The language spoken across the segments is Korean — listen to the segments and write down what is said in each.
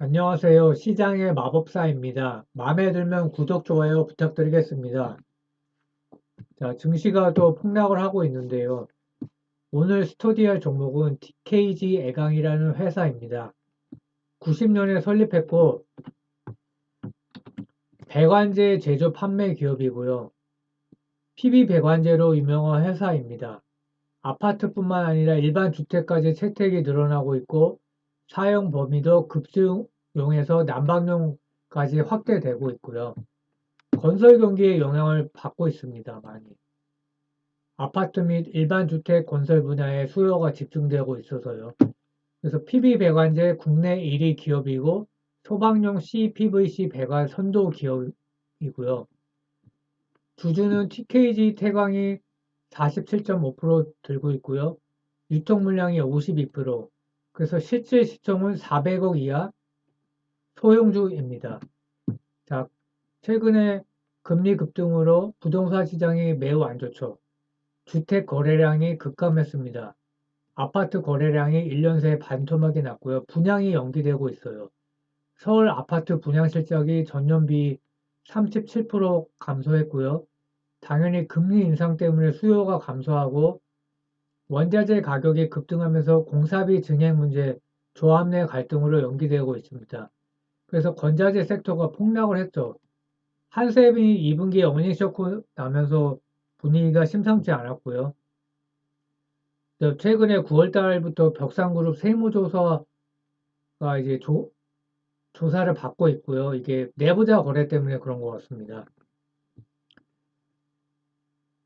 안녕하세요. 시장의 마법사입니다. 마음에 들면 구독, 좋아요 부탁드리겠습니다. 자, 증시가 또 폭락을 하고 있는데요. 오늘 스터디할 종목은 TKG 애강이라는 회사입니다. 90년에 설립했고, 배관제 제조 판매 기업이고요. PB 배관제로 유명한 회사입니다. 아파트뿐만 아니라 일반 주택까지 채택이 늘어나고 있고, 사용 범위도 급수용에서 난방용까지 확대되고 있고요. 건설 경기에 영향을 받고 있습니다. 많이. 아파트 및 일반 주택 건설 분야에 수요가 집중되고 있어서요. 그래서 PB 배관제 국내 1위 기업이고 소방용 CPVC 배관 선도 기업이고요. 주주는 TKG 태광이 47.5% 들고 있고요. 유통 물량이 52%. 그래서 실질 시총은 400억 이하 소형주입니다. 자, 최근에 금리 급등으로 부동산 시장이 매우 안 좋죠. 주택 거래량이 급감했습니다. 아파트 거래량이 1년 새에 반토막이 났고요. 분양이 연기되고 있어요. 서울 아파트 분양 실적이 전년비 37% 감소했고요. 당연히 금리 인상 때문에 수요가 감소하고 원자재 가격이 급등하면서 공사비 증액 문제, 조합 내 갈등으로 연기되고 있습니다. 그래서 건자재 섹터가 폭락을 했죠. 한샘이 2분기에 어닝 쇼크 나면서 분위기가 심상치 않았고요. 최근에 9월 달부터 벽상그룹 세무조사가 이제 조사를 받고 있고요. 이게 내부자 거래 때문에 그런 것 같습니다.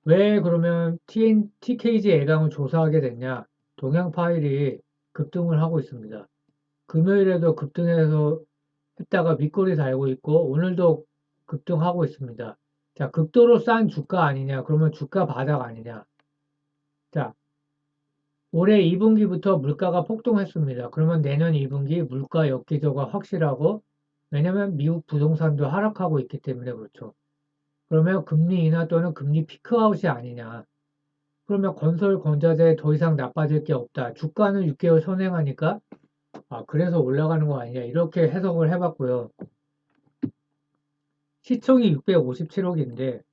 왜 그러면 TKG 애강을 조사하게 됐냐? 동향 파일이 급등을 하고 있습니다. 금요일에도 급등해서 했다가 밑거리 달고 있고 오늘도 급등하고 있습니다. 자, 극도로 싼 주가 아니냐? 그러면 주가 바닥 아니냐? 자, 올해 2분기부터 물가가 폭등했습니다. 그러면 내년 2분기 물가 역기조가 확실하고 왜냐면 미국 부동산도 하락하고 있기 때문에 그렇죠. 그러면 금리 인하 또는 금리 피크아웃이 아니냐. 그러면 건설 건자재 더 이상 나빠질 게 없다. 주가는 6개월 선행하니까 그래서 올라가는 거 아니냐. 이렇게 해석을 해봤고요. 시총이 657억인데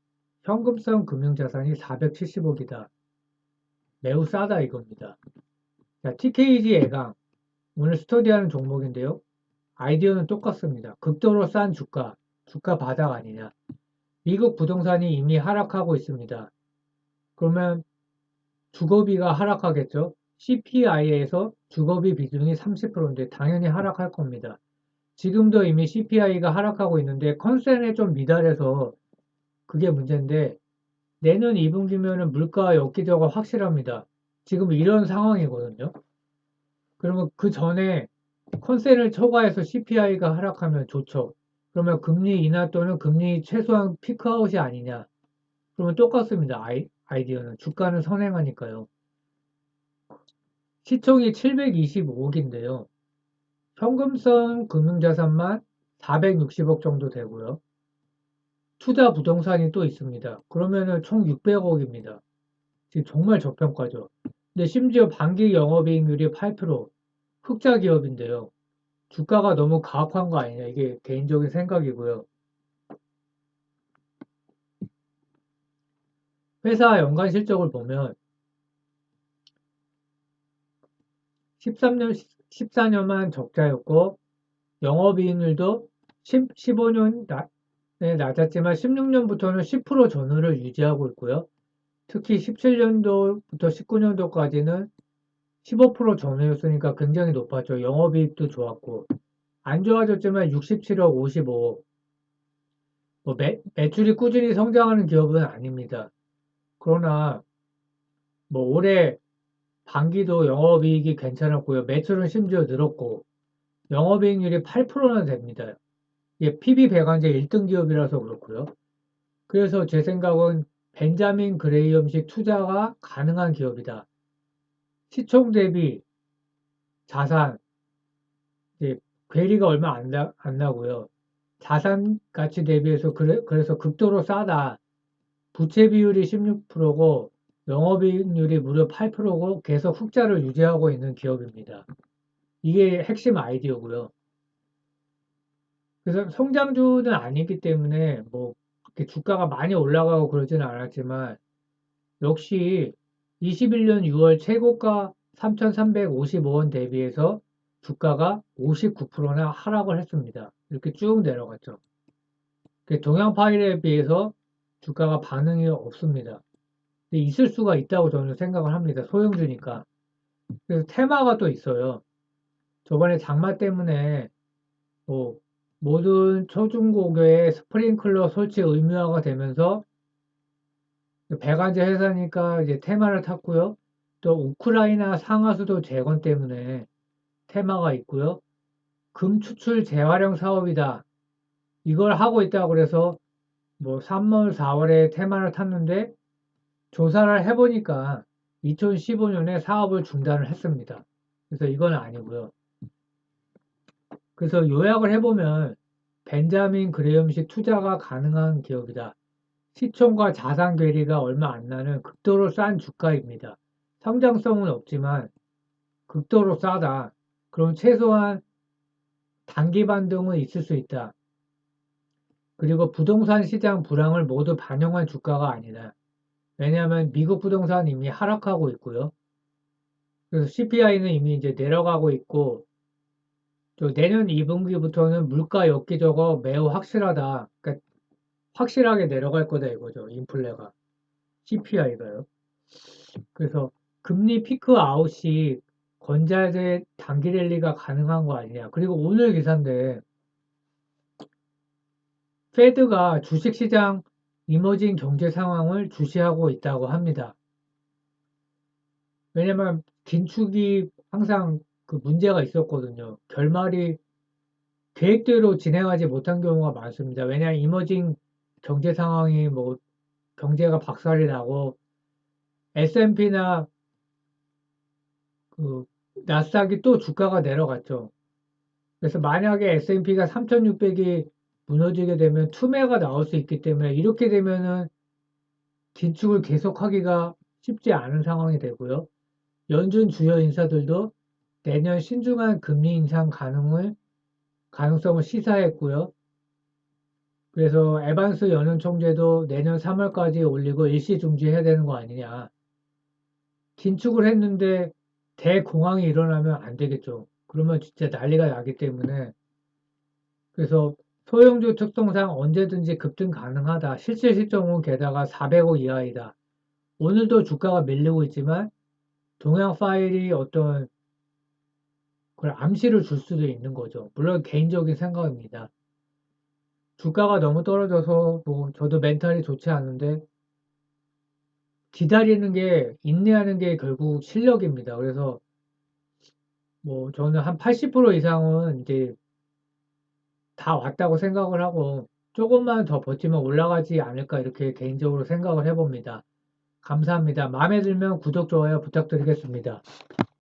현금성 금융자산이 470억이다. 매우 싸다 이겁니다. 자, TKG 애강 오늘 스터디하는 종목인데요. 아이디어는 똑같습니다. 극도로 싼 주가 바닥 아니냐. 미국 부동산이 이미 하락하고 있습니다. 그러면 주거비가 하락하겠죠. CPI에서 주거비 비중이 30%인데 당연히 하락할 겁니다. 지금도 이미 CPI가 하락하고 있는데 컨센에 좀 미달해서 그게 문제인데 내년 2분기면은 물가 역기조가 확실합니다. 지금 이런 상황이거든요. 그러면 그 전에 컨센을 초과해서 CPI가 하락하면 좋죠. 그러면 금리 인하 또는 금리 최소한 피크아웃이 아니냐. 그러면 똑같습니다. 아이디어는. 주가는 선행하니까요. 시총이 725억인데요. 현금성 금융자산만 460억 정도 되고요. 투자 부동산이 또 있습니다. 그러면은 총 600억입니다. 지금 정말 저평가죠. 근데 심지어 반기 영업이익률이 8%, 흑자 기업인데요. 주가가 너무 가혹한 거 아니냐. 이게 개인적인 생각이고요. 회사 연간 실적을 보면 13년, 14년만 적자였고 영업이익률도 15년에 낮았지만 16년부터는 10% 전후를 유지하고 있고요. 특히 17년도부터 19년도까지는 15% 전후였으니까 굉장히 높았죠. 영업이익도 좋았고 안 좋아졌지만 67억, 55억. 뭐 매출이 꾸준히 성장하는 기업은 아닙니다. 그러나 뭐 올해 반기도 영업이익이 괜찮았고요. 매출은 심지어 늘었고 영업이익률이 8%나 됩니다. 이게 PB 배관제 1등 기업이라서 그렇고요. 그래서 제 생각은 벤자민 그레이엄식 투자가 가능한 기업이다. 시총 대비 자산, 이제 괴리가 얼마 안 나고요. 자산 가치 대비해서 그래서 극도로 싸다. 부채 비율이 16%고 영업이익률이 무려 8%고 계속 흑자를 유지하고 있는 기업입니다. 이게 핵심 아이디어고요. 그래서 성장주는 아니기 때문에 뭐 이렇게 주가가 많이 올라가고 그러지는 않았지만 역시 21년 6월 최고가 3,355원 대비해서 주가가 59%나 하락을 했습니다. 이렇게 쭉 내려갔죠. 동양 파일에 비해서 주가가 반응이 없습니다. 근데 있을 수가 있다고 저는 생각을 합니다. 소형주니까. 그래서 테마가 또 있어요. 저번에 장마 때문에 뭐 모든 초중고교에 스프링클러 설치 의무화가 되면서 배관제 회사니까 이제 테마를 탔고요. 또 우크라이나 상하수도 재건 때문에 테마가 있고요. 금 추출 재활용 사업이다. 이걸 하고 있다고 그래서 뭐 3월, 4월에 테마를 탔는데 조사를 해보니까 2015년에 사업을 중단을 했습니다. 그래서 이건 아니고요. 그래서 요약을 해보면 벤자민 그레엄식 투자가 가능한 기업이다. 시총과 자산 괴리가 얼마 안 나는 극도로 싼 주가입니다. 성장성은 없지만 극도로 싸다. 그럼 최소한 단기 반등은 있을 수 있다. 그리고 부동산 시장 불황을 모두 반영한 주가가 아니다. 왜냐하면 미국 부동산이 이미 하락하고 있고요. 그래서 CPI는 이미 이제 내려가고 있고 또 내년 2분기부터는 물가 엽기적어 매우 확실하다. 그러니까 확실하게 내려갈 거다 이거죠. 인플레가. CPI가요. 그래서 금리 피크 아웃이 건자재 단기 랠리가 가능한 거 아니냐. 그리고 오늘 기사인데 페드가 주식시장 이머징 경제 상황을 주시하고 있다고 합니다. 왜냐면 긴축이 항상 그 문제가 있었거든요. 결말이 계획대로 진행하지 못한 경우가 많습니다. 왜냐하면 이머징 경제 상황이 뭐 경제가 박살이 나고 S&P나 그 나스닥이 또 주가가 내려갔죠. 그래서 만약에 S&P가 3,600이 무너지게 되면 투매가 나올 수 있기 때문에 이렇게 되면은 긴축을 계속하기가 쉽지 않은 상황이 되고요. 연준 주요 인사들도 내년 신중한 금리 인상 가능성을 시사했고요. 그래서 에반스 연은 총재도 내년 3월까지 올리고 일시 중지해야 되는 거 아니냐. 긴축을 했는데 대공황이 일어나면 안 되겠죠. 그러면 진짜 난리가 나기 때문에 그래서 소형주 특성상 언제든지 급등 가능하다. 실질 시점은 게다가 400억 이하이다. 오늘도 주가가 밀리고 있지만 동양 파일이 어떤 그걸 암시를 줄 수도 있는 거죠. 물론 개인적인 생각입니다. 주가가 너무 떨어져서 뭐 저도 멘탈이 좋지 않은데 기다리는 게 인내하는 게 결국 실력입니다. 그래서 뭐 저는 한 80% 이상은 이제 다 왔다고 생각을 하고 조금만 더 버티면 올라가지 않을까 이렇게 개인적으로 생각을 해봅니다. 감사합니다. 마음에 들면 구독, 좋아요 부탁드리겠습니다.